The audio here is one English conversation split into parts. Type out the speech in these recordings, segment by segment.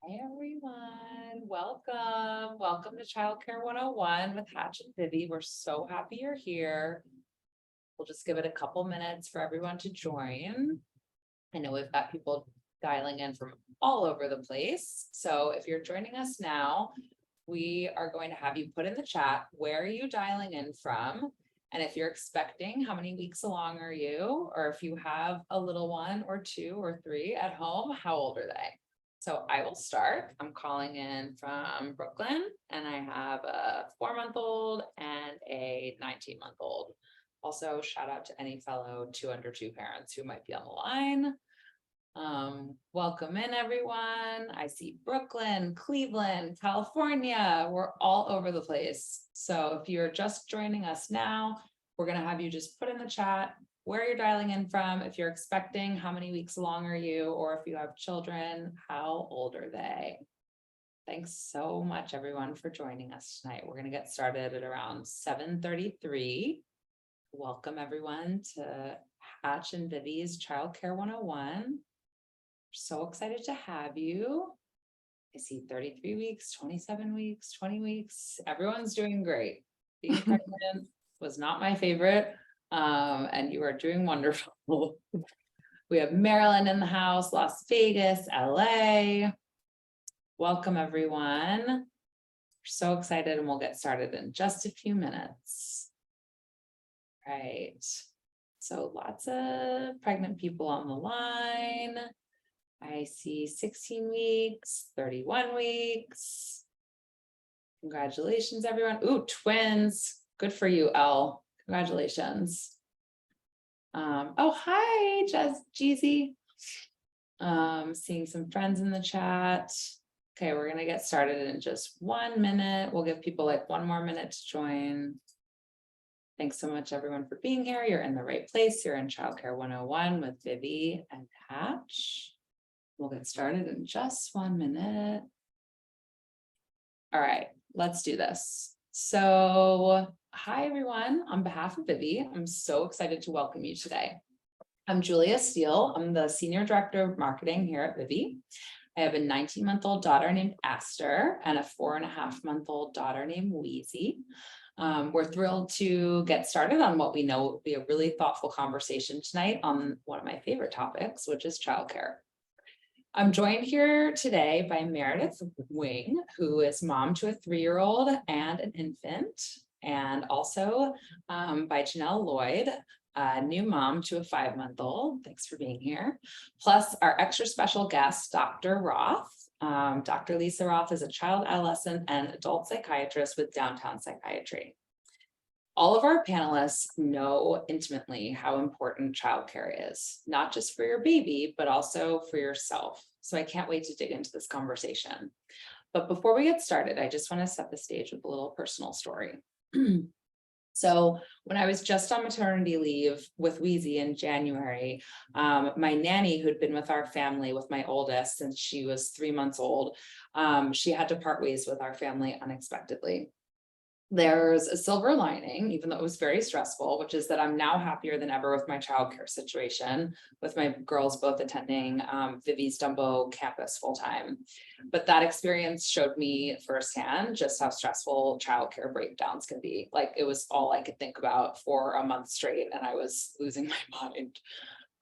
Hey everyone, welcome. Welcome to Childcare 101 with Hatch and Vivvi. We're so happy you're here. We'll just give it a couple minutes for everyone to join. I know we've got people dialing in from all over the place. So if you're joining us now, we are going to have you put in the chat, where are you dialing in from? And if you're expecting, how many weeks along are you? Or if you have a little one or two or three at home, how old are they? So I will start. I'm calling in from Brooklyn and I have a 4-month-old and a 19-month-old. Also, shout out to any fellow 2 under 2 parents who might be on the line. Welcome in everyone. I see Brooklyn, Cleveland, California. We're all over the place. So if you're just joining us now, we're going to have you just put in the chat where you're dialing in from. If you're expecting, how many weeks along are you? Or if you have children, how old are they? Thanks so much everyone for joining us tonight. We're going to get started at around 7:33. Welcome everyone to Hatch and Vivvi's Childcare 101. So excited to have you. I see 33 weeks, 27 weeks, 20 weeks. Everyone's doing great. Being pregnant was not my favorite. And you are doing wonderful. We have Maryland in the house, Las Vegas, LA. Welcome everyone. We're so excited and we'll get started in just a few minutes. Right. So lots of pregnant people on the line. I see 16 weeks, 31 weeks. Congratulations, everyone. Ooh, twins. Good for you, Elle. Congratulations. Oh, hi, Jeezy. Seeing some friends in the chat. Okay, we're going to get started in just 1 minute. We'll give people like 1 more minute to join. Thanks so much, everyone, for being here. You're in the right place. You're in Childcare 101 with Vivvi and Hatch. We'll get started in just 1 minute. All right, let's do this. So, hi everyone. On behalf of Vivvi, I'm so excited to welcome you today. I'm Julia Steele. I'm the Senior Director of Marketing here at Vivvi. I have a 19-month-old daughter named Aster and a 4.5-month-old daughter named Wheezy. We're thrilled to get started on what we know will be a really thoughtful conversation tonight on one of my favorite topics, which is childcare. I'm joined here today by Meredith Wing, who is mom to a 3-year-old and an infant, and also by Janelle Lloyd, a new mom to a 5-month-old. Thanks for being here. Plus our extra special guest, Dr. Roth. Dr. Lisa Roth is a child, adolescent, and adult psychiatrist with Downtown Psychiatry. All of our panelists know intimately how important childcare is, not just for your baby, but also for yourself. So I can't wait to dig into this conversation. But before we get started, I just want to set the stage with a little personal story. So when I was just on maternity leave with Wheezy in January, my nanny, who'd been with our family with my oldest since she was 3 months old, she had to part ways with our family unexpectedly. There's a silver lining, even though it was very stressful, which is that I'm now happier than ever with my childcare situation, with my girls both attending Vivvi's Dumbo campus full-time. But that experience showed me firsthand just how stressful childcare breakdowns can be. Like, it was all I could think about for a month straight, and I was losing my mind.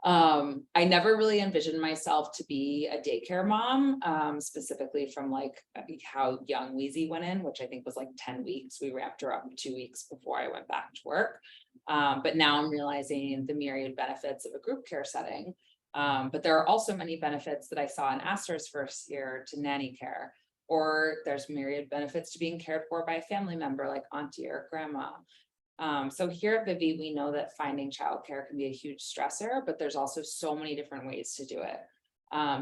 I never really envisioned myself to be a daycare mom, specifically from like how young Wheezy went in, which I think was like 10 weeks. We wrapped her up 2 weeks before I went back to work. But now I'm realizing the myriad benefits of a group care setting. But there are also many benefits that I saw in Aster's first year to nanny care, or there's myriad benefits to being cared for by a family member like auntie or grandma. So here at Vivvi, we know that finding childcare can be a huge stressor, but there's also so many different ways to do it.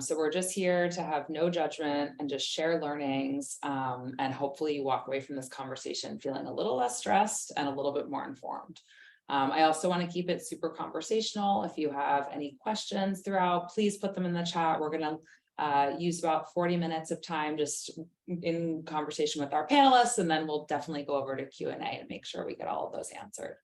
So we're just here to have no judgment and just share learnings. And hopefully you walk away from this conversation feeling a little less stressed and a little bit more informed. I also want to keep it super conversational. If you have any questions throughout, please put them in the chat. We're going to use about 40 minutes of time just in conversation with our panelists, and then we'll definitely go over to Q&A and make sure we get all of those answered.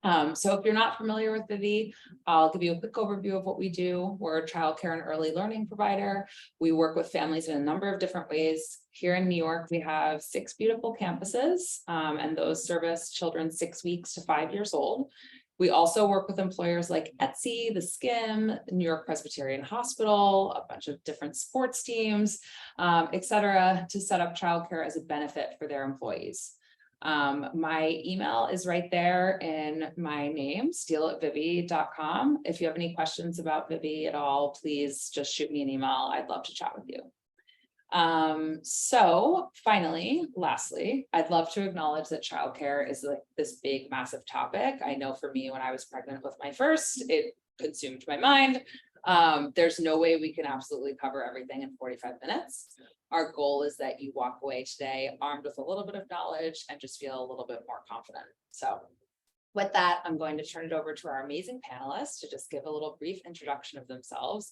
So if you're not familiar with Vivvi, I'll give you a quick overview of what we do. We're a childcare and early learning provider. We work with families in a number of different ways. Here in New York, we have 6 beautiful campuses, and those service children 6 weeks to 5 years old. We also work with employers like Etsy, the Skim, New York Presbyterian Hospital, a bunch of different sports teams, et cetera, to set up childcare as a benefit for their employees. My email is right there in my name, steele@vivvi.com. If you have any questions about Vivvi at all, please just shoot me an email. I'd love to chat with you. So finally, lastly, I'd love to acknowledge that childcare is like this big, massive topic. I know for me, when I was pregnant with my first, it consumed my mind. There's no way we can absolutely cover everything in 45 minutes. Our goal is that you walk away today armed with a little bit of knowledge and just feel a little bit more confident. So with that, I'm going to turn it over to our amazing panelists to just give a little brief introduction of themselves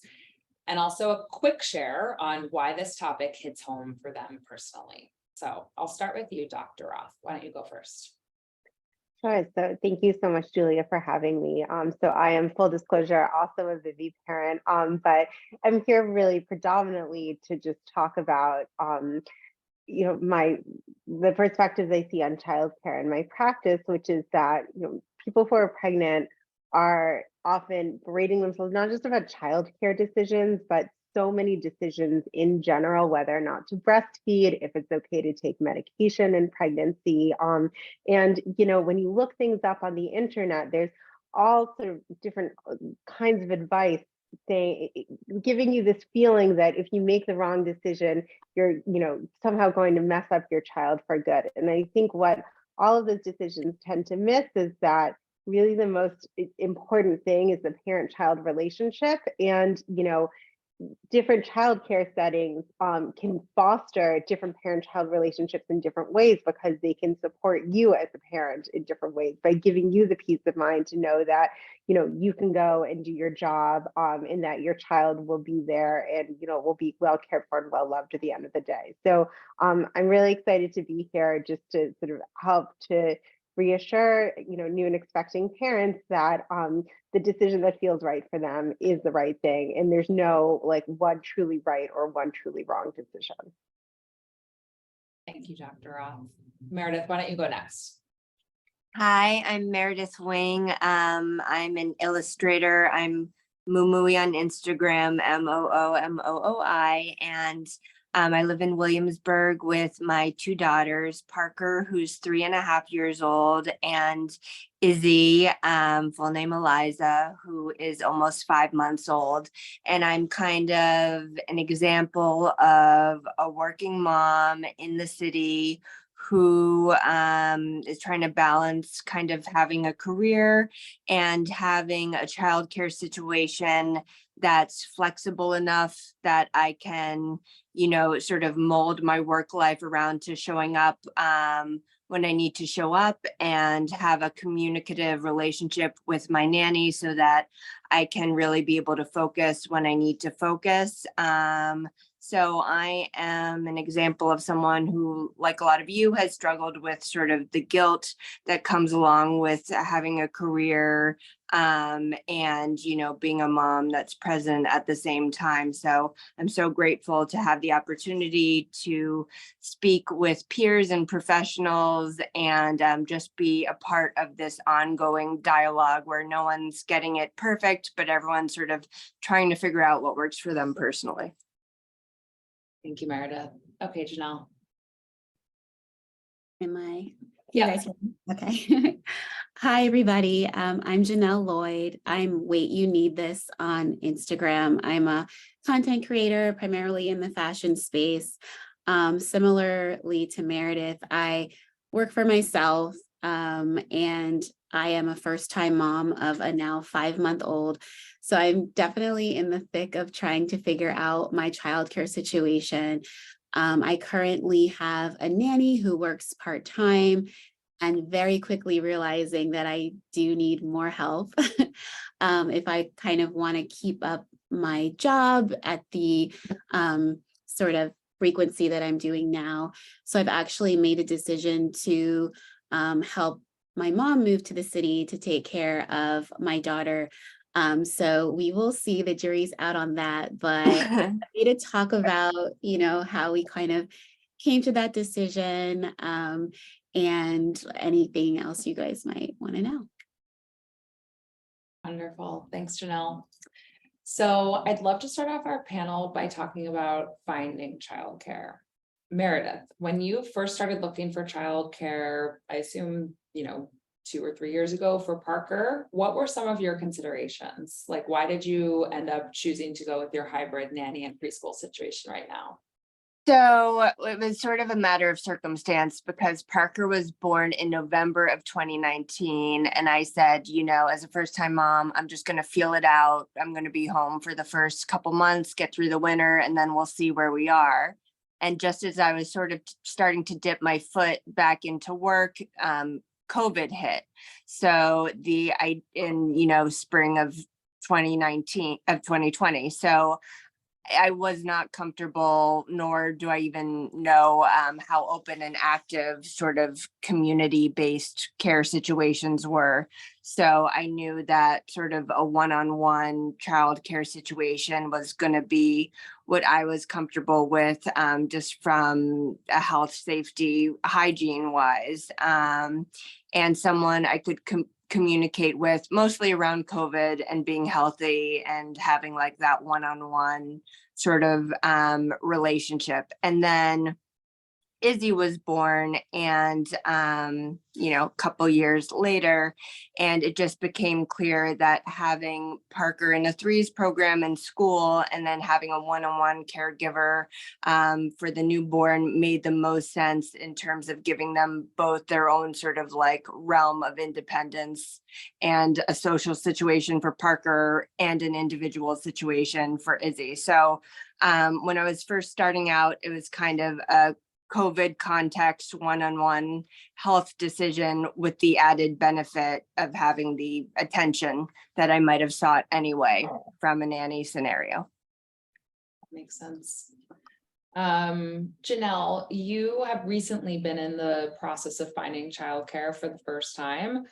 and also a quick share on why this topic hits home for them personally. So I'll start with you, Dr. Roth. Why don't you go first? Sure. So thank you so much, Julia, for having me. So I am, full disclosure, also a Vivvi parent, but I'm here really predominantly to just talk about, the perspectives I see on childcare in my practice, which is that, people who are pregnant are often berating themselves, not just about childcare decisions, but so many decisions in general, whether or not to breastfeed, if it's okay to take medication in pregnancy. And, when you look things up on the internet, there's all sort of different kinds of advice giving you this feeling that if you make the wrong decision, you're, somehow going to mess up your child for good. And I think what all of those decisions tend to miss is that really the most important thing is the parent-child relationship. And, different childcare settings can foster different parent-child relationships in different ways, because they can support you as a parent in different ways by giving you the peace of mind to know that, you can go and do your job, and that your child will be there and, will be well cared for and well loved at the end of the day. So I'm really excited to be here just to sort of help to reassure, new and expecting parents that the decision that feels right for them is the right thing. And there's no like one truly right or one truly wrong decision. Thank you, Dr. Roth. Meredith, why don't you go next? Hi, I'm Meredith Wing. I'm an illustrator. I'm Moomooey on Instagram, MOOMOOI, and I live in Williamsburg with my 2 daughters, Parker, who's 3.5 years old, and Izzy, full name Eliza, who is almost 5 months old. And I'm kind of an example of a working mom in the city who is trying to balance kind of having a career and having a childcare situation that's flexible enough that I can, sort of mold my work life around to showing up when I need to show up, and have a communicative relationship with my nanny so that I can really be able to focus when I need to focus. So I am an example of someone who, like a lot of you, has struggled with sort of the guilt that comes along with having a career, and, being a mom that's present at the same time. So I'm so grateful to have the opportunity to speak with peers and professionals and just be a part of this ongoing dialogue where no one's getting it perfect, but everyone's sort of trying to figure out what works for them personally. Thank you, Meredith. Okay, Janelle. Am I? Yeah. Okay. Hi, everybody. I'm Janelle Lloyd. I'm Wait You Need This on Instagram. I'm a content creator, primarily in the fashion space. Similarly to Meredith, I work for myself, and I am a first-time mom of a now 5-month-old. So I'm definitely in the thick of trying to figure out my childcare situation. I currently have a nanny who works part-time, and very quickly realizing that I do need more help if I kind of want to keep up my job at the sort of frequency that I'm doing now. So I've actually made a decision to help my mom moved to the city to take care of my daughter. So we will see, the jury's out on that, but happy to talk about, how we kind of came to that decision, and anything else you guys might want to know. Wonderful. Thanks, Janelle. So I'd love to start off our panel by talking about finding childcare. Meredith, when you first started looking for childcare, I assume, 2 or 3 years ago for Parker, what were some of your considerations? Like, why did you end up choosing to go with your hybrid nanny and preschool situation right now? So it was sort of a matter of circumstance because Parker was born in November of 2019. And I said, as a first-time mom, I'm just going to feel it out. I'm going to be home for the first couple months, get through the winter, and then we'll see where we are. And just as I was sort of starting to dip my foot back into work, COVID hit. So in spring of 2020. So I was not comfortable, nor do I even know how open and active sort of community-based care situations were. So I knew that sort of a one-on-one childcare situation was going to be what I was comfortable with, just from a health, safety, hygiene wise, and someone I could communicate with, mostly around COVID and being healthy and having like that one-on-one sort of relationship. And then Izzy was born, and a couple years later, and it just became clear that having Parker in a threes program in school and then having a one-on-one caregiver for the newborn made the most sense in terms of giving them both their own sort of like realm of independence and a social situation for Parker and an individual situation for Izzy. So when I was first starting out, it was kind of a COVID context, one-on-one health decision with the added benefit of having the attention that I might have sought anyway from a nanny scenario. Makes sense. Janelle, you have recently been in the process of finding childcare for the first time.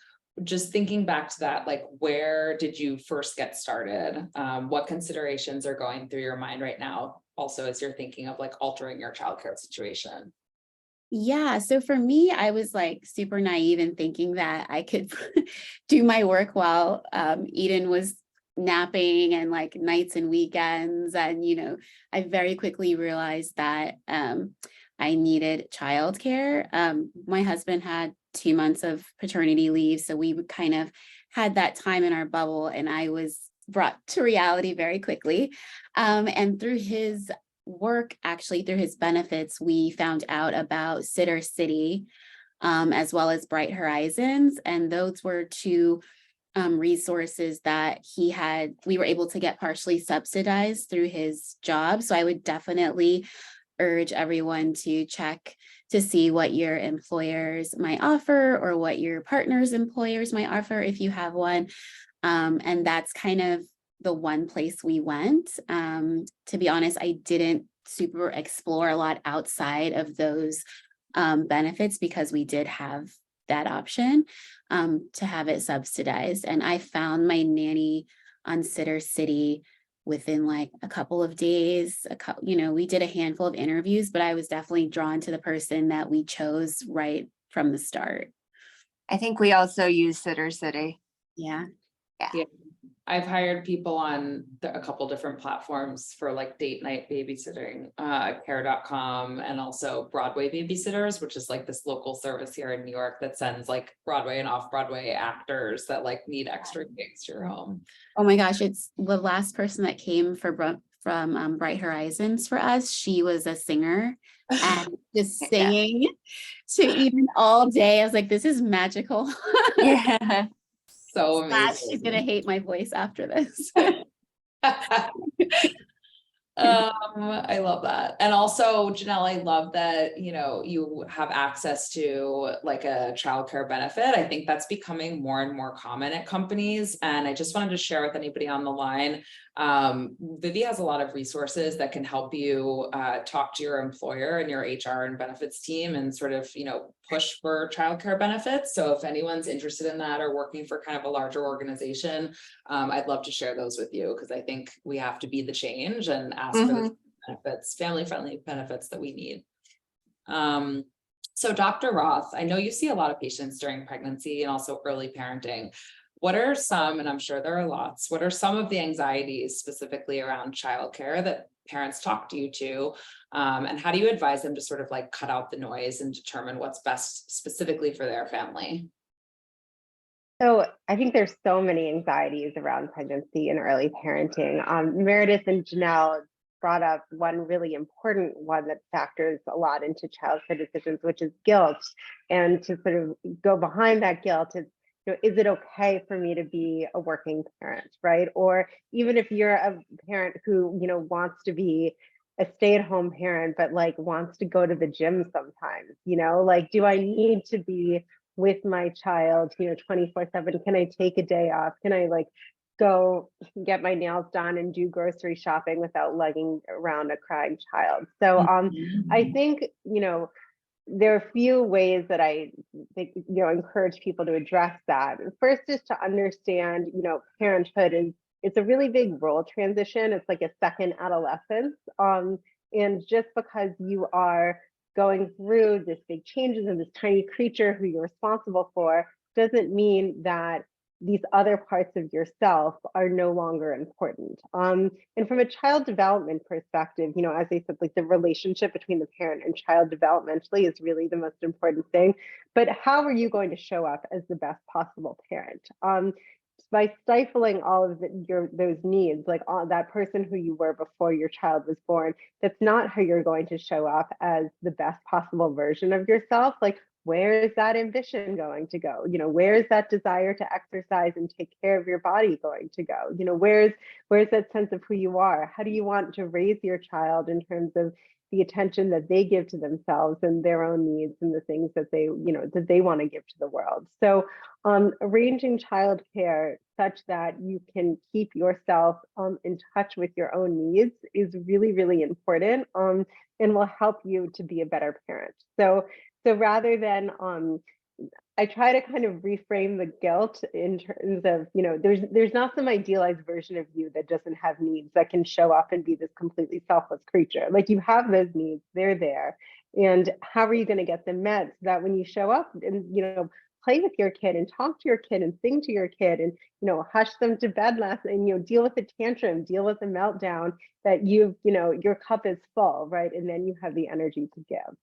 Just thinking back to that, like, where did you first get started? What considerations are going through your mind right now? Also, as you're thinking of like altering your childcare situation? Yeah, so for me, I was like super naive in thinking that I could do my work while Eden was napping and like nights and weekends. And, I very quickly realized that I needed childcare. My husband had 2 months of paternity leave, so we would kind of had that time in our bubble, and I was brought to reality very quickly. And through his work, actually through his benefits, we found out about Sitter City, as well as Bright Horizons. And those were two resources that we were able to get partially subsidized through his job. So I would definitely urge everyone to check to see what your employers might offer or what your partner's employers might offer if you have one. And that's kind of the one place we went. To be honest, I didn't super explore a lot outside of those benefits because we did have that option to have it subsidized. And I found my nanny on Sitter City within like a couple of days. We did a handful of interviews, but I was definitely drawn to the person that we chose right from the start. I think we also use Sitter City. Yeah. I've hired people on a couple different platforms for like date night babysitting, care.com, and also Broadway Babysitters, which is like this local service here in New York that sends like Broadway and off-Broadway actors that like need extra gigs to your home. Oh my gosh, it's the last person that came from Bright Horizons for us. She was a singer and just singing to Eden all day. I was like, this is magical. Yeah. So amazing. She's gonna hate my voice after this. I love that. And also, Janelle, I love that, you have access to like a childcare benefit. I think that's becoming more and more common at companies. And I just wanted to share with anybody on the line, Vivvi has a lot of resources that can help you talk to your employer and your HR and benefits team and sort of, push for childcare benefits. So if anyone's interested in that or working for kind of a larger organization, I'd love to share those with you, because I think we have to be the change and ask for the benefits, family-friendly benefits that we need. So Dr. Roth, I know you see a lot of patients during pregnancy and also early parenting. What are some, and I'm sure there are lots, what are some of the anxieties specifically around childcare that parents talk to you to? And how do you advise them to sort of like cut out the noise and determine what's best specifically for their family? So I think there's so many anxieties around pregnancy and early parenting. Meredith and Janelle brought up one really important one that factors a lot into childcare decisions, which is guilt. And to sort of go behind that guilt, is, is it okay for me to be a working parent, right? Or even if you're a parent who, wants to be a stay-at-home parent, but like wants to go to the gym sometimes, like, do I need to be with my child, 24/7? Can I take a day off? Can I like go get my nails done and do grocery shopping without lugging around a crying child? So I think, there are a few ways that I think, encourage people to address that. First is to understand, parenthood it's a really big role transition. It's like a second adolescence. And just because you are going through this big changes in this tiny creature who you're responsible for doesn't mean that these other parts of yourself are no longer important. And from a child development perspective, as I said, like the relationship between the parent and child developmentally is really the most important thing. But how are you going to show up as the best possible parent? By stifling all of those needs, like that person who you were before your child was born, that's not how you're going to show up as the best possible version of yourself. Like, where is that ambition going to go? Where is that desire to exercise and take care of your body going to go? Where's that sense of who you are? How do you want to raise your child in terms of the attention that they give to themselves and their own needs and the things that they, that they want to give to the world? So arranging childcare such that you can keep yourself in touch with your own needs is really, really important, and will help you to be a better parent. So rather than, I try to kind of reframe the guilt in terms of, there's not some idealized version of you that doesn't have needs that can show up and be this completely selfless creature. Like, you have those needs, they're there. And how are you going to get them met so that when you show up and, play with your kid and talk to your kid and sing to your kid and, hush them to bed last and, deal with a tantrum, deal with a meltdown, that your cup is full, right? And then you have the energy to give.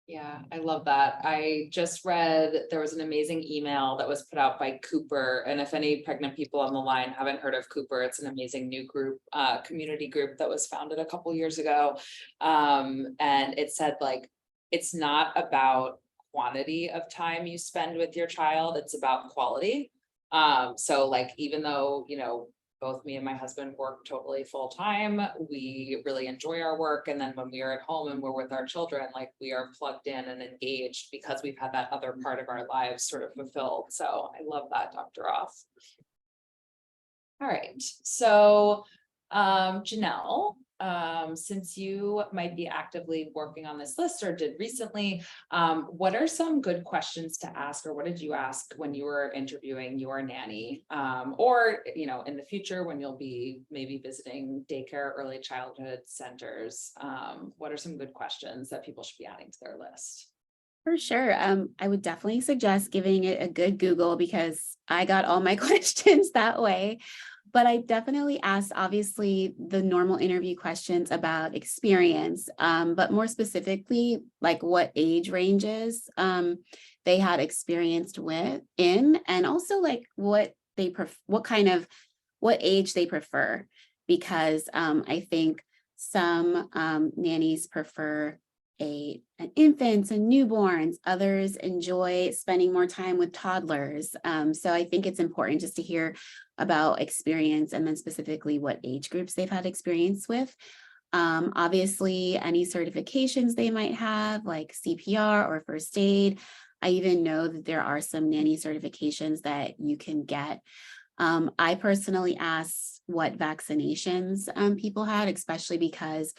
Yeah, I love that. I just read there was an amazing email that was put out by Cooper. And if any pregnant people on the line haven't heard of Cooper, it's an amazing new group, community group that was founded a couple years ago. And it said, like, it's not about quantity of time you spend with your child, it's about quality. So like, even though, both me and my husband work totally full time, we really enjoy our work. And then when we are at home and we're with our children, like, we are plugged in and engaged because we've had that other part of our lives sort of fulfilled. So I love that, Dr. Roth. All right. So Janelle, since you might be actively working on this list or did recently, what are some good questions to ask, or what did you ask when you were interviewing your nanny? Or, in the future when you'll be maybe visiting daycare, early childhood centers, what are some good questions that people should be adding to their list? For sure. I would definitely suggest giving it a good Google, because I got all my questions that way. But I definitely asked, obviously, the normal interview questions about experience, but more specifically, like what age ranges they had experienced in, and also like what age they prefer, because I think some nannies prefer infants and newborns, others enjoy spending more time with toddlers. So I think it's important just to hear about experience, and then specifically what age groups they've had experience with. Obviously, any certifications they might have, like CPR or first aid. I even know that there are some nanny certifications that you can get. I personally asked what vaccinations people had, especially because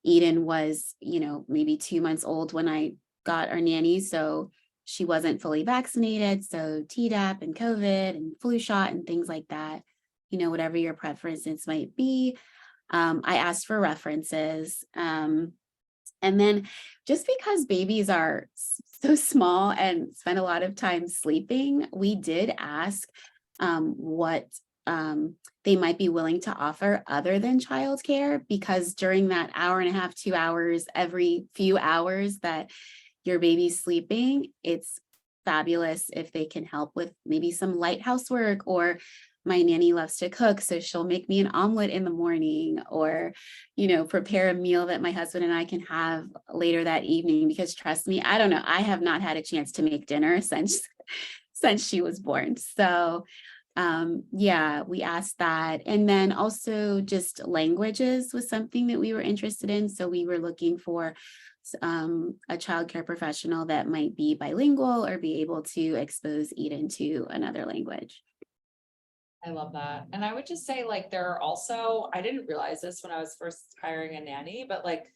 Eden was, maybe 2 months old when I got our nanny, so she wasn't fully vaccinated. So Tdap and COVID and flu shot and things like that, whatever your preferences might be. I asked for references. And then just because babies are so small and spend a lot of time sleeping, we did ask what they might be willing to offer other than childcare, because during that hour and a half, 2 hours, every few hours that your baby's sleeping, it's fabulous if they can help with maybe some light housework, or my nanny loves to cook, so she'll make me an omelet in the morning, or, prepare a meal that my husband and I can have later that evening, because trust me, I don't know, I have not had a chance to make dinner since she was born. So yeah, we asked that. And then also just languages was something that we were interested in. So we were looking for a childcare professional that might be bilingual or be able to expose Eden to another language. I love that. And I would just say, like, there are also, I didn't realize this when I was first hiring a nanny, but like,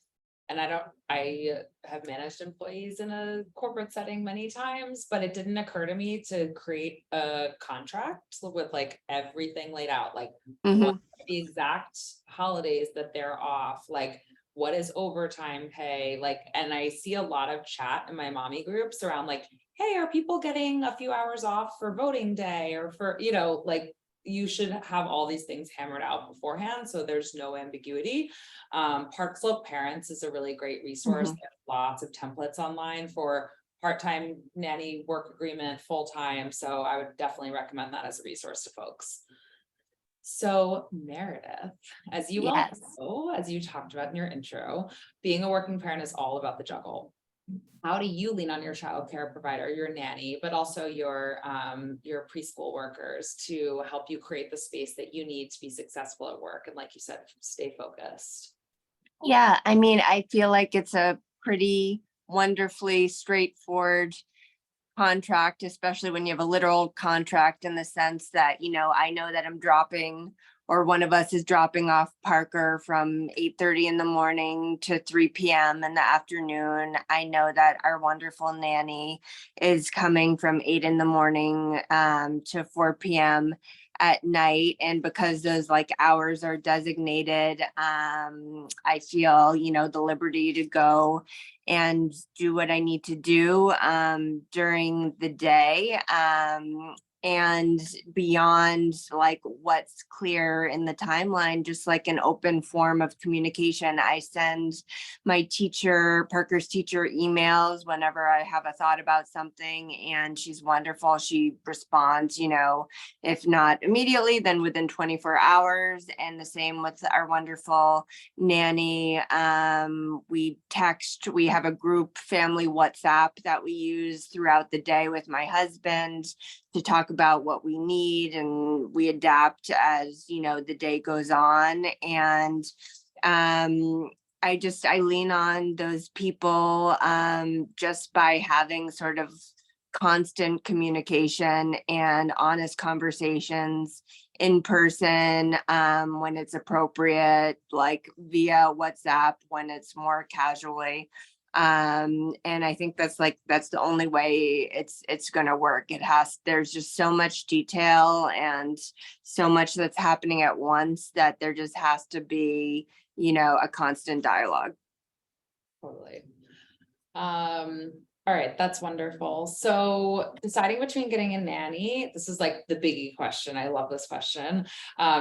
and I have managed employees in a corporate setting many times, but it didn't occur to me to create a contract with like everything laid out, like what the exact holidays that they're off, like what is overtime pay, like, and I see a lot of chat in my mommy groups around like, hey, are people getting a few hours off for voting day or for, like, you should have all these things hammered out beforehand, so there's no ambiguity. Park Slope Parents is a really great resource. They have lots of templates online for part-time nanny work agreement, full-time. So I would definitely recommend that as a resource to folks. So Meredith, as you well know, as you talked about in your intro, being a working parent is all about the juggle. How do you lean on your childcare provider, your nanny, but also your preschool workers to help you create the space that you need to be successful at work? And like you said, stay focused. Yeah, I mean, I feel like it's a pretty wonderfully straightforward contract, especially when you have a literal contract, in the sense that, I know that I'm dropping, or one of us is dropping off Parker from 8:30 in the morning to 3 p.m. in the afternoon. I know that our wonderful nanny is coming from 8 in the morning to 4 p.m. at night. And because those like hours are designated, I feel, the liberty to go and do what I need to do during the day. And beyond like what's clear in the timeline, just like an open form of communication. I send my teacher, Parker's teacher, emails whenever I have a thought about something, and she's wonderful. She responds, if not immediately, then within 24 hours. And the same with our wonderful nanny. We text, we have a group family WhatsApp that we use throughout the day with my husband to talk about what we need, and we adapt as the day goes on. And I lean on those people just by having sort of constant communication and honest conversations in person when it's appropriate, like via WhatsApp when it's more casually. And I think that's the only way it's gonna work. There's just so much detail and so much that's happening at once that there just has to be, a constant dialogue. Totally. All right, that's wonderful. So deciding between getting a nanny, this is like the biggie question. I love this question.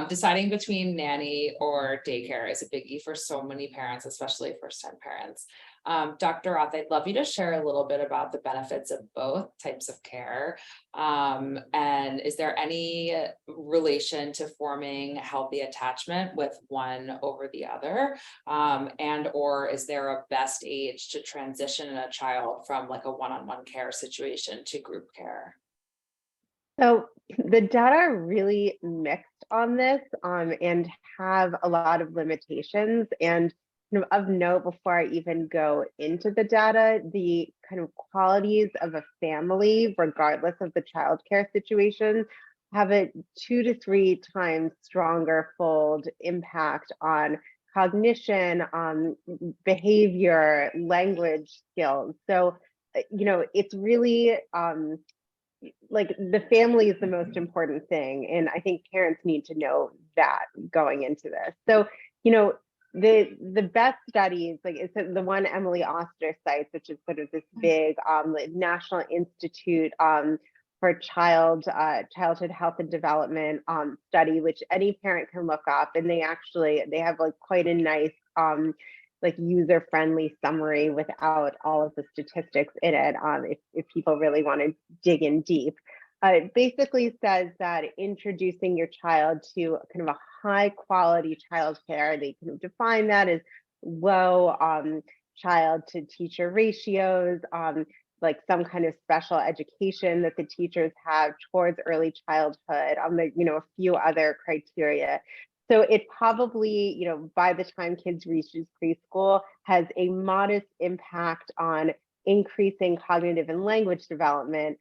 Deciding between nanny or daycare is a biggie for so many parents, especially first-time parents. Dr. Roth, I'd love you to share a little bit about the benefits of both types of care. And is there any relation to forming healthy attachment with one over the other? And or is there a best age to transition a child from like a one-on-one care situation to group care? So the data are really mixed on this and have a lot of limitations. And of note, before I even go into the data, the kind of qualities of a family, regardless of the childcare situation, have a 2 to 3 times stronger fold impact on cognition, behavior, language skills. So it's really like the family is the most important thing. And I think parents need to know that going into this. So, the best studies, like it's the one Emily Oster cites, which is sort of this big like National Institute for childhood health and development study, which any parent can look up. And they have like quite a nice like user-friendly summary without all of the statistics in it, if people really want to dig in deep. It basically says that introducing your child to kind of a high quality childcare, they can define that as low child to teacher ratios, like some kind of special education that the teachers have towards early childhood, a few other criteria. So it probably, by the time kids reaches preschool, has a modest impact on increasing cognitive and language development.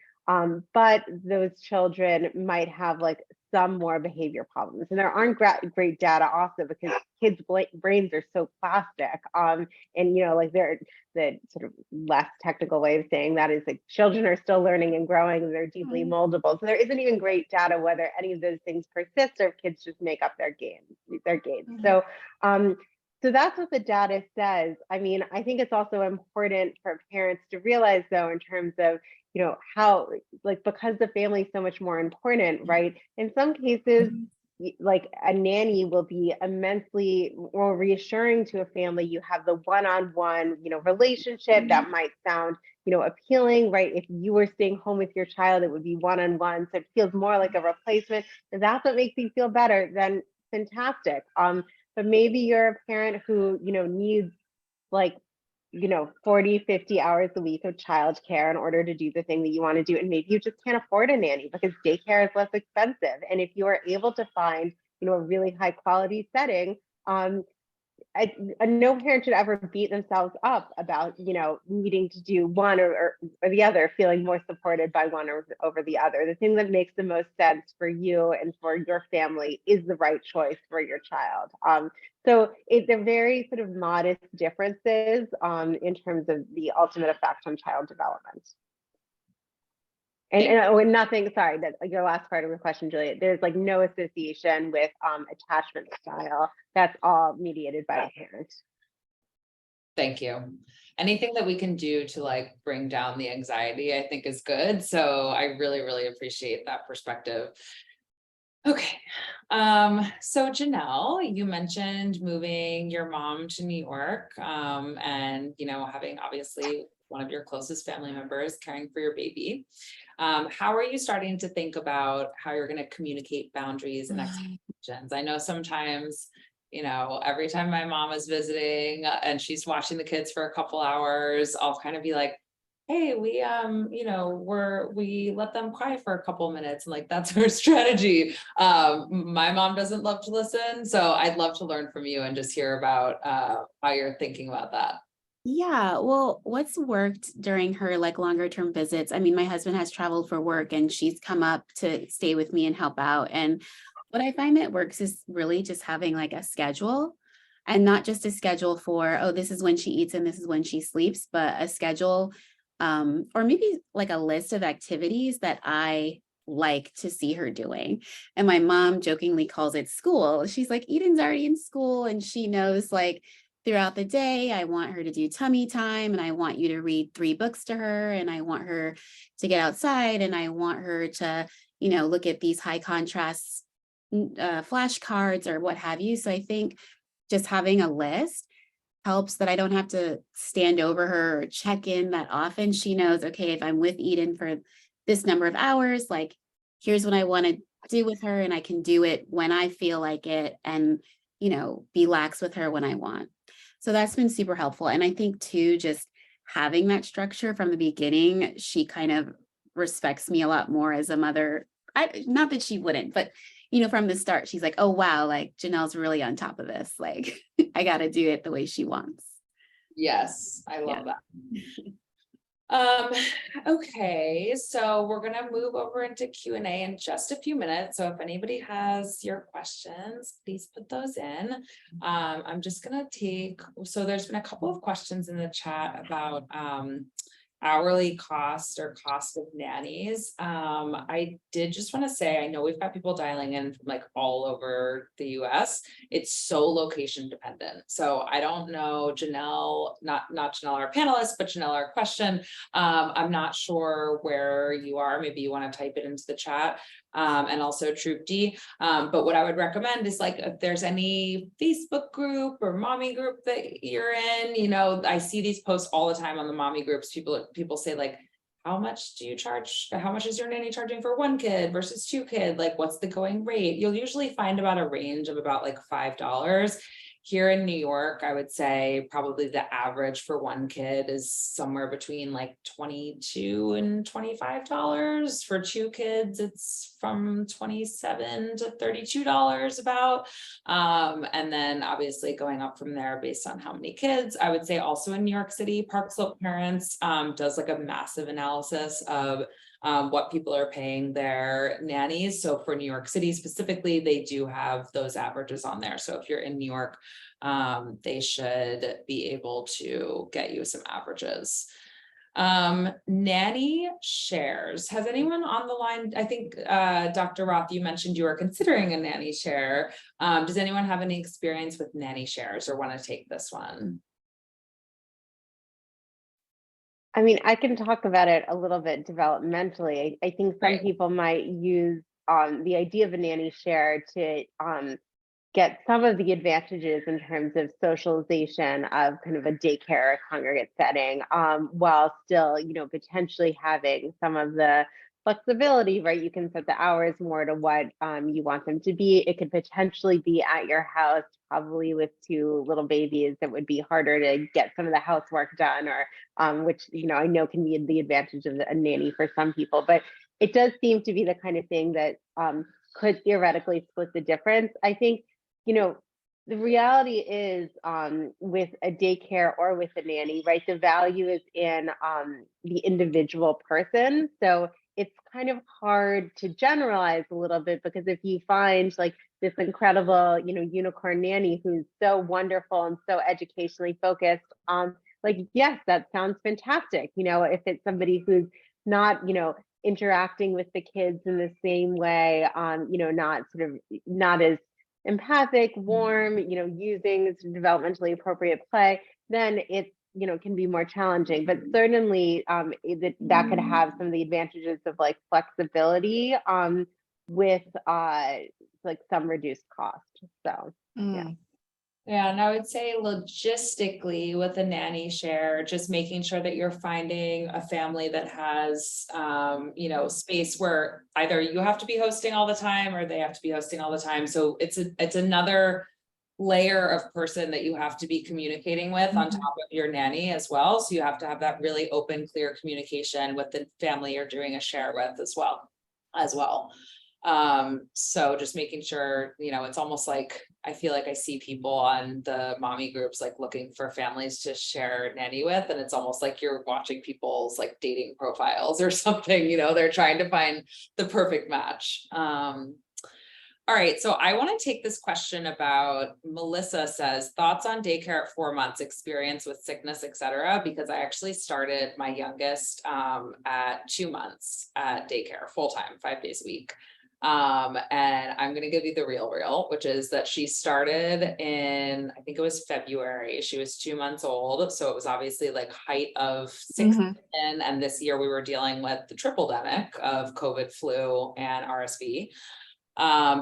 But those children might have like some more behavior problems. And there aren't great data also because kids' brains are so plastic. And, like they're the sort of less technical way of saying that is like children are still learning and growing and they're deeply moldable. So there isn't even great data whether any of those things persist or if kids just make up their gains. So, so that's what the data says. I mean, I think it's also important for parents to realize though, in terms of, how, like, because the family is so much more important, right? In some cases, like a nanny will be immensely more reassuring to a family. You have the one-on-one, relationship that might sound, appealing, right? If you were staying home with your child, it would be one-on-one. So it feels more like a replacement. And that's what makes you feel better, then fantastic. But maybe you're a parent who, needs like 40, 50 hours a week of childcare in order to do the thing that you want to do. And maybe you just can't afford a nanny because daycare is less expensive. And if you are able to find, a really high quality setting, no parent should ever beat themselves up about, needing to do one or the other, feeling more supported by one or over the other. The thing that makes the most sense for you and for your family is the right choice for your child. So they're very sort of modest differences in terms of the ultimate effect on child development. And nothing, sorry, that your last part of your question, Juliet, there's like no association with attachment style. That's all mediated by the parent. Thank you. Anything that we can do to like bring down the anxiety, I think is good. So I really, really appreciate that perspective. Okay. So Janelle, you mentioned moving your mom to New York, and, having obviously one of your closest family members caring for your baby. How are you starting to think about how you're going to communicate boundaries and expectations? I know sometimes, every time my mom is visiting and she's watching the kids for a couple hours, I'll kind of be like, hey, we let them cry for a couple minutes, and like that's our strategy. My mom doesn't love to listen, so I'd love to learn from you and just hear about how you're thinking about that. Yeah, well, what's worked during her like longer term visits? I mean, my husband has traveled for work and she's come up to stay with me and help out. And what I find that works is really just having like a schedule, and not just a schedule for, oh, this is when she eats and this is when she sleeps, but a schedule or maybe like a list of activities that I like to see her doing. And my mom jokingly calls it school. She's like, Eden's already in school, and she knows like throughout the day, I want her to do tummy time, and I want you to read 3 books to her, and I want her to get outside, and I want her to, look at these high contrast flashcards or what have you. So I think just having a list helps that I don't have to stand over her or check in that often. She knows, okay, if I'm with Eden for this number of hours, like here's what I want to do with her, and I can do it when I feel like it, and be lax with her when I want. So that's been super helpful. And I think too, just having that structure from the beginning, she kind of respects me a lot more as a mother. Not that she wouldn't, but from the start, she's like, oh, wow, like Janelle's really on top of this. Like, I got to do it the way she wants. Yes, I love that. Okay, so we're going to move over into Q&A in just a few minutes. So if anybody has your questions, please put those in. I'm just going to so there's been a couple of questions in the chat about, hourly cost or cost of nannies. I did just want to say, I know we've got people dialing in from like all over the US. It's so location dependent. So I don't know, Janelle, not Janelle, our panelist, but Janelle, our question. I'm not sure where you are. Maybe you want to type it into the chat. And also Troop D. But what I would recommend is like, if there's any Facebook group or mommy group that you're in, you know, I see these posts all the time on the mommy groups. People say like, how much do you charge? How much is your nanny charging for 1 kid versus 2 kids? Like, what's the going rate? You'll usually find about a range of about like $5. Here in New York, I would say probably the average for 1 kid is somewhere between like $22 and $25. For 2 kids, it's from $27 to $32 about. And then obviously going up from there based on how many kids. I would say also in New York City, Park Slope Parents does like a massive analysis of what people are paying their nannies. So for New York City specifically, they do have those averages on there. So if you're in New York, they should be able to get you some averages. Nanny shares. Has anyone on the line? I think Dr. Roth, you mentioned you were considering a nanny share. Does anyone have any experience with nanny shares or want to take this one? I mean, I can talk about it a little bit developmentally. I think some Right. people might use the idea of a nanny share to get some of the advantages in terms of socialization of kind of a daycare or congregate setting, while still, you know, potentially having some of the flexibility, right? You can set the hours more to what you want them to be. It could potentially be at your house, probably with 2 little babies. It would be harder to get some of the housework done, or which, you know, I know can be the advantage of a nanny for some people, but it does seem to be the kind of thing that could theoretically split the difference. I think, you know, the reality is with a daycare or with a nanny, right? The value is in the individual person. So it's kind of hard to generalize a little bit, because if you find like this incredible, you know, unicorn nanny who's so wonderful and so educationally focused, like, yes, that sounds fantastic. You know, if it's somebody who's not, you know, interacting with the kids in the same way, you know, not as empathic, warm, you know, using developmentally appropriate play, then it's, you know, can be more challenging. But certainly that could have some of the advantages of like flexibility with like some reduced cost. So yeah. Yeah, and I would say logistically with a nanny share, just making sure that you're finding a family that has, you know, space where either you have to be hosting all the time or they have to be hosting all the time. So it's another layer of person that you have to be communicating with on top of your nanny as well. So you have to have that really open, clear communication with the family you're doing a share with as well. So just making sure, you know, it's almost like, I feel like I see people on the mommy groups, like looking for families to share nanny with. And it's almost like you're watching people's like dating profiles or something, you know, they're trying to find the perfect match. All right, so I want to take this question about, Melissa says, thoughts on daycare at 4 months, experience with sickness, etc. Because I actually started my youngest at 2 months at daycare, full-time, 5 days a week. And I'm going to give you the real, which is that she started in, I think it was February. She was 2 months old. So it was obviously like height of sick season. And this year we were dealing with the triple-demic of COVID, flu, and RSV.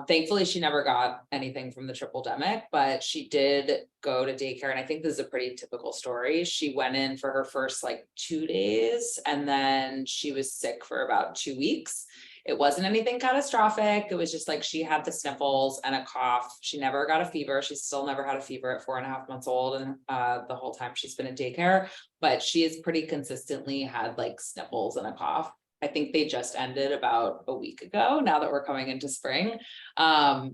Thankfully she never got anything from the triple-demic, but she did go to daycare. And I think this is a pretty typical story. She went in for her first like 2 days, and then she was sick for about 2 weeks. It wasn't anything catastrophic. It was just like she had the sniffles and a cough. She never got a fever. She still never had a fever at 4.5 months old. And the whole time she's been in daycare, but she has pretty consistently had like sniffles and a cough. I think they just ended about a week ago, now that we're coming into spring.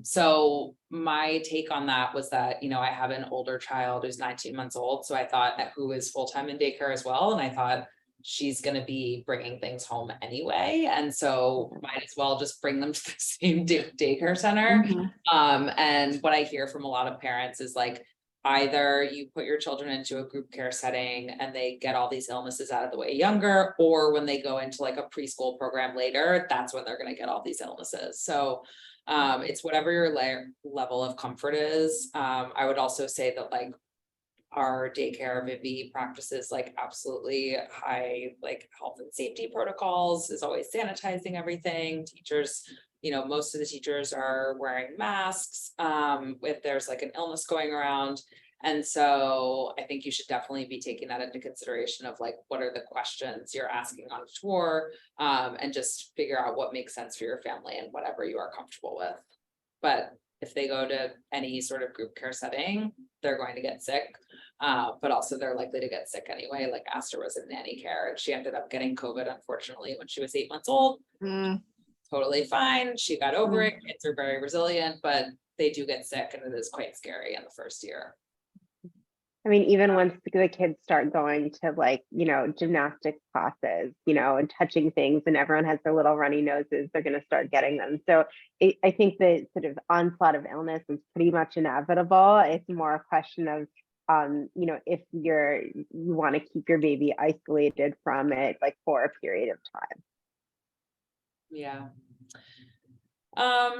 So my take on that was that, you know, I have an older child who's 19 months old. So I thought, who is full-time in daycare as well. And I thought, she's going to be bringing things home anyway. And so might as well just bring them to the same daycare center. And what I hear from a lot of parents is like, either you put your children into a group care setting and they get all these illnesses out of the way younger, or when they go into like a preschool program later, that's when they're going to get all these illnesses. So it's whatever your level of comfort is. I would also say that like our daycare Vivvi practices like absolutely high like health and safety protocols, is always sanitizing everything. Teachers, most of the teachers are wearing masks if there's like an illness going around. And so I think you should definitely be taking that into consideration of like, what are the questions you're asking on a tour, and just figure out what makes sense for your family and whatever you are comfortable with. But if they go to any sort of group care setting, they're going to get sick. But also they're likely to get sick anyway. Like Aster was in nanny care and she ended up getting COVID, unfortunately, when she was 8 months old. Totally fine. She got over it. Kids are very resilient, but they do get sick and it is quite scary in the first year. I mean, even once the kids start going to like, gymnastics classes, and touching things and everyone has their little runny noses, they're going to start getting them. So I think the sort of onslaught of illness is pretty much inevitable. It's more a question of, if you want to keep your baby isolated from it, like for a period of time. Yeah.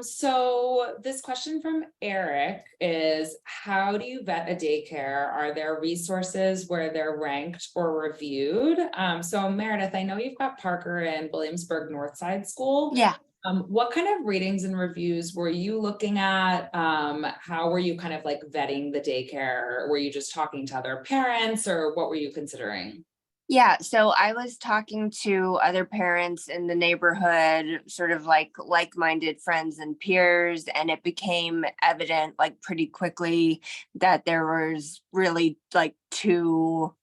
So this question from Eric is, how do you vet a daycare? Are there resources where they're ranked or reviewed? So Meredith, I know you've got Parker in Williamsburg Northside School. Yeah. What kind of ratings and reviews were you looking at? How were you kind of like vetting the daycare? Were you just talking to other parents or what were you considering? Yeah, so I was talking to other parents in the neighborhood, sort of like-minded friends and peers, and it became evident like pretty quickly that there was really like two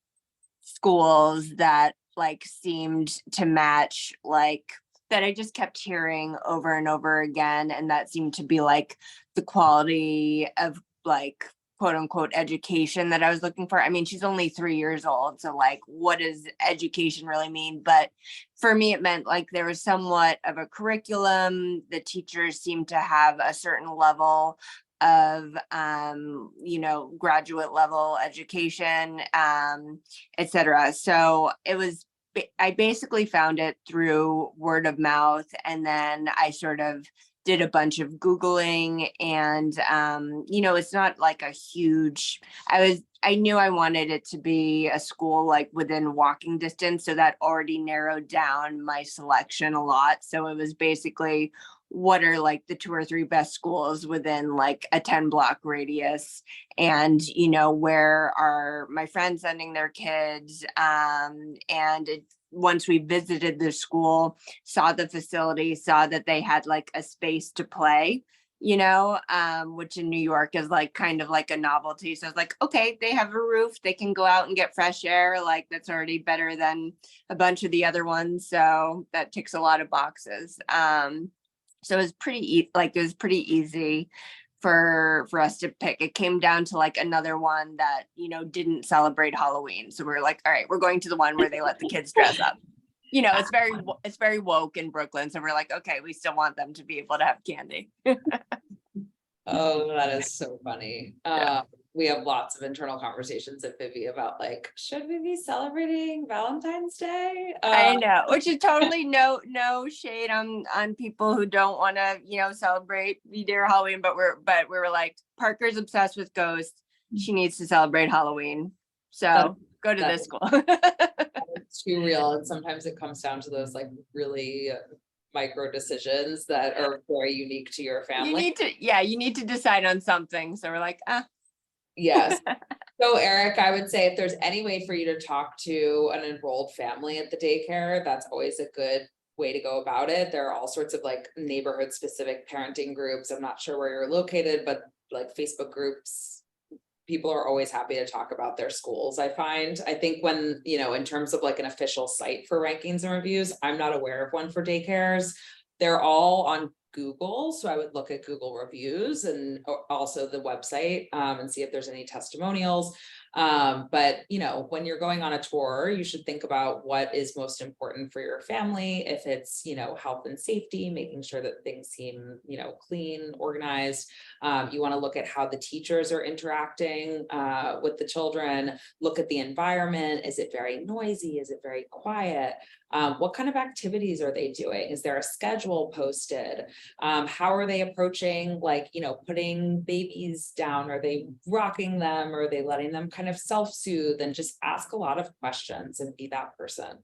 schools that like seemed to match, like that I just kept hearing over and over again, and that seemed to be like the quality of like quote unquote education that I was looking for. I mean, she's only 3 years old. So like, what does education really mean? But for me, it meant like there was somewhat of a curriculum. The teachers seemed to have a certain level of, graduate level education, et cetera. So I basically found it through word of mouth. And then I sort of did a bunch of Googling and, it's not like a huge, I knew I wanted it to be a school like within walking distance. So that already narrowed down my selection a lot. So it was basically, what are like the 2 or 3 best schools within like a 10-block radius, and where are my friends sending their kids, once we visited the school, saw the facility, saw that they had like a space to play, which in New York is like kind of like a novelty. So I was like, okay, they have a roof, they can go out and get fresh air. Like that's already better than a bunch of the other ones. So that ticks a lot of boxes. So it was pretty easy for us to pick. It came down to like another one that, didn't celebrate Halloween. So we were like, all right, we're going to the one where they let the kids dress up. It's very woke in Brooklyn. So we're like, okay, we still want them to be able to have candy. Oh, that is so funny. We have lots of internal conversations at Vivvi about like, should we be celebrating Valentine's Day? I know, which is totally no shade on people who don't want to, celebrate V-Day or Halloween, but we were like, Parker's obsessed with ghosts. She needs to celebrate Halloween. So go to this school. It's too real. And sometimes it comes down to those like really micro decisions that are very unique to your family. You need to decide on something. So we're like, Yes. So Eric, I would say if there's any way for you to talk to an enrolled family at the daycare, that's always a good way to go about it. There are all sorts of like neighborhood specific parenting groups. I'm not sure where you're located, but like Facebook groups, people are always happy to talk about their schools. I think when, in terms of like an official site for rankings and reviews, I'm not aware of one for daycares. They're all on Google. So I would look at Google reviews and also the website and see if there's any testimonials. But when you're going on a tour, you should think about what is most important for your family. If it's, health and safety, making sure that things seem, clean, organized. You want to look at how the teachers are interacting with the children, look at the environment. Is it very noisy? Is it very quiet? What kind of activities are they doing? Is there a schedule posted? How are they approaching, putting babies down? Are they rocking them? Or are they letting them kind of self-soothe? And just ask a lot of questions and be that person.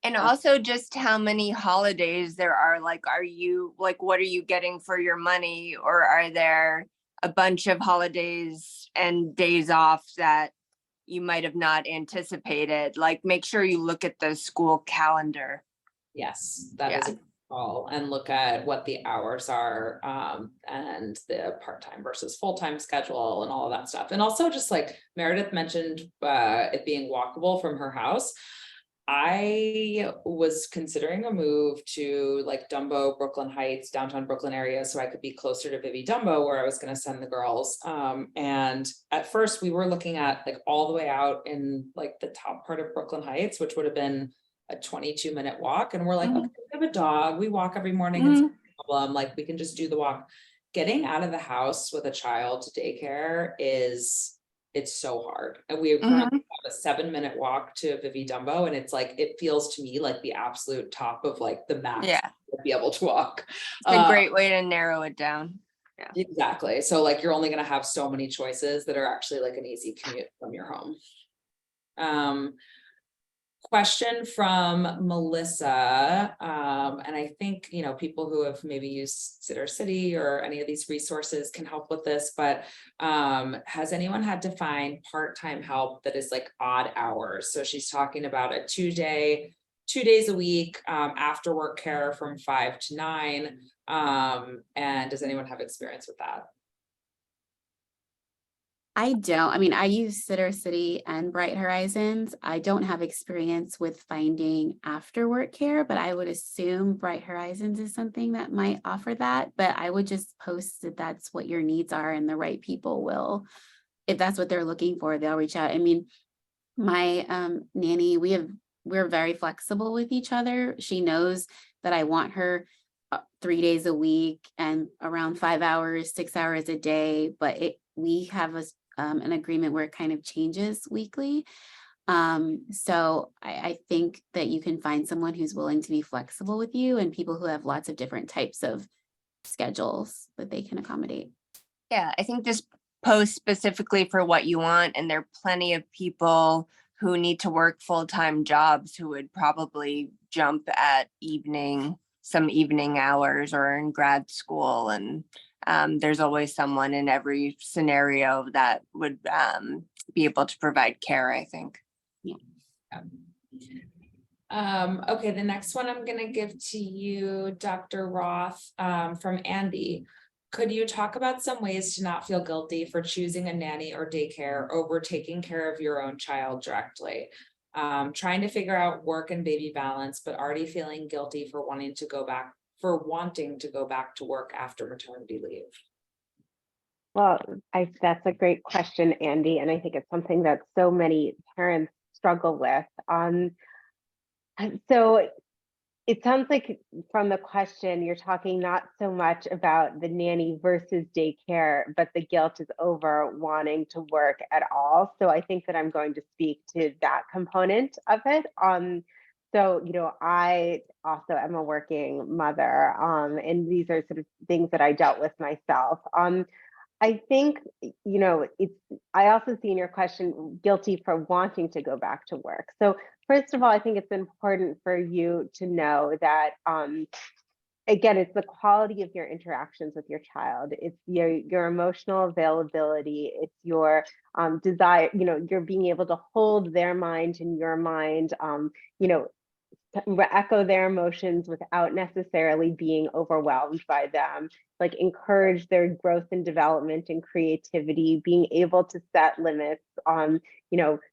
And also just how many holidays there are, what are you getting for your money? Or are there a bunch of holidays and days off that you might have not anticipated? Make sure you look at the school calendar. Yes, that is a good call, and look at what the hours are, and the part-time versus full-time schedule and all of that stuff. And also, just like Meredith mentioned, it being walkable from her house. I was considering a move to Dumbo, Brooklyn Heights, downtown Brooklyn area, so I could be closer to Vivvi Dumbo, where I was going to send the girls. And at first we were looking at all the way out in the top part of Brooklyn Heights, which would have been a 22-minute walk. And we're like, okay, we have a dog. We walk every morning. It's no problem. We can just do the walk. Getting out of the house with a child to daycare it's so hard. And we currently have a 7-minute walk to Vivvi Dumbo. And it's it feels to me like the absolute top of the max to be able to walk. It's a great way to narrow it down. Yeah, exactly. So you're only going to have so many choices that are actually an easy commute from your home. Question from Melissa, and I think people who have maybe used Sitter City or any of these resources can help with this, but has anyone had to find part-time help that is odd hours? So she's talking about a 2 days a week, after work care from 5 to 9, and does anyone have experience with that? I don't. I mean, I use Sitter City and Bright Horizons. I don't have experience with finding after work care, but I would assume Bright Horizons is something that might offer that. But I would just post that that's what your needs are, and the right people will, if that's what they're looking for, they'll reach out. I mean, my nanny, we're very flexible with each other. She knows that I want her 3 days a week and around 5 hours, 6 hours a day, but we have an agreement where it kind of changes weekly. So I think that you can find someone who's willing to be flexible with you, and people who have lots of different types of schedules that they can accommodate. Yeah, I think just post specifically for what you want, and there are plenty of people who need to work full-time jobs who would probably jump at some evening hours or in grad school, and there's always someone in every scenario that would be able to provide care, I think. Yeah. Okay, the next one I'm going to give to you, Dr. Roth, from Andy. Could you talk about some ways to not feel guilty for choosing a nanny or daycare over taking care of your own child directly? Trying to figure out work and baby balance, but already feeling guilty for wanting to go back to work after maternity leave. Well, that's a great question, Andy, and I think it's something that so many parents struggle with. So it sounds like from the question, you're talking not so much about the nanny versus daycare, but the guilt is over wanting to work at all. So I think that I'm going to speak to that component of it. So, I also am a working mother, and these are sort of things that I dealt with myself. I think, I also see in your question, guilty for wanting to go back to work. So first of all, I think it's important for you to know that, again, it's the quality of your interactions with your child. It's your emotional availability. It's your desire, you're being able to hold their mind in your mind, echo their emotions without necessarily being overwhelmed by them, encourage their growth and development and creativity, being able to set limits on,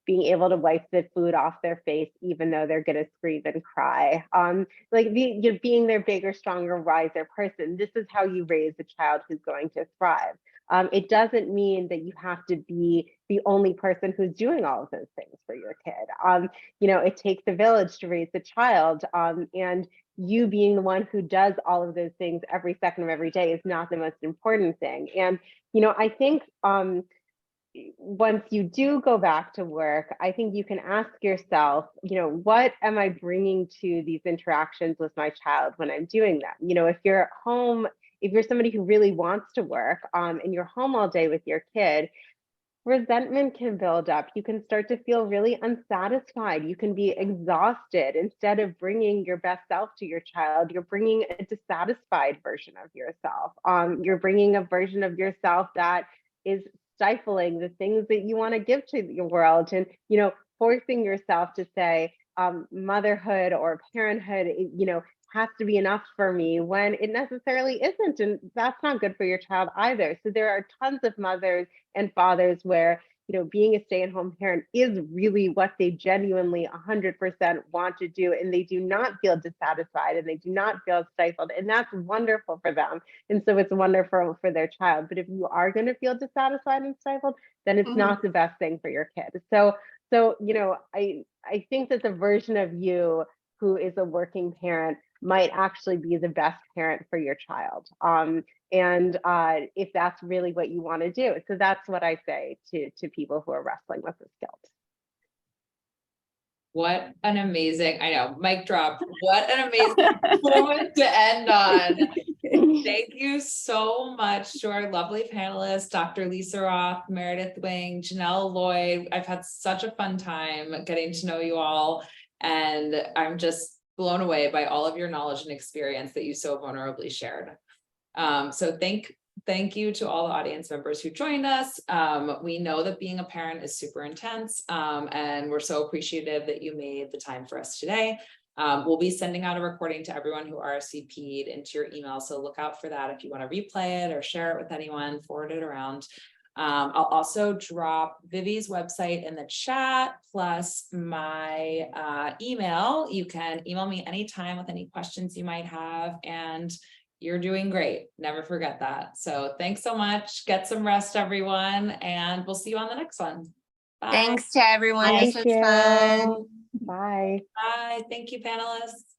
being able to wipe the food off their face, even though they're going to scream and cry, being their bigger, stronger, wiser person. This is how you raise a child who's going to thrive. It doesn't mean that you have to be the only person who's doing all of those things for your kid. It takes a village to raise a child, and you being the one who does all of those things every second of every day is not the most important thing. And, I think once you do go back to work, I think you can ask yourself, what am I bringing to these interactions with my child when I'm doing them? If you're at home, if you're somebody who really wants to work, and you're home all day with your kid, resentment can build up. You can start to feel really unsatisfied. You can be exhausted. Instead of bringing your best self to your child, you're bringing a dissatisfied version of yourself. You're bringing a version of yourself that is stifling the things that you want to give to the world, and forcing yourself to say motherhood or parenthood has to be enough for me when it necessarily isn't, and that's not good for your child either. So there are tons of mothers and fathers where being a stay-at-home parent is really what they genuinely 100% want to do, and they do not feel dissatisfied and they do not feel stifled, and that's wonderful for them, and so it's wonderful for their child. But if you are going to feel dissatisfied and stifled, then it's not the best thing for your kid. So I think that the version of you who is a working parent might actually be the best parent for your child. And if that's really what you want to do. So that's what I say to people who are wrestling with this guilt. What an amazing, I know, mic drop. What an amazing moment to end on. Thank you so much to our lovely panelists, Dr. Lisa Roth, Meredith Wing, Janelle Lloyd. I've had such a fun time getting to know you all, and I'm just blown away by all of your knowledge and experience that you so vulnerably shared. So thank you to all the audience members who joined us. We know that being a parent is super intense, and we're so appreciative that you made the time for us today. We'll be sending out a recording to everyone who RSVP'd into your email, so look out for that if you want to replay it or share it with anyone, forward it around. I'll also drop Vivvi's website in the chat, plus my email. You can email me anytime with any questions you might have, and you're doing great. Never forget that. So thanks so much. Get some rest, everyone, and we'll see you on the next one. Bye. Thanks to everyone. Thank This was you. fun. Bye. Bye. Thank you, panelists.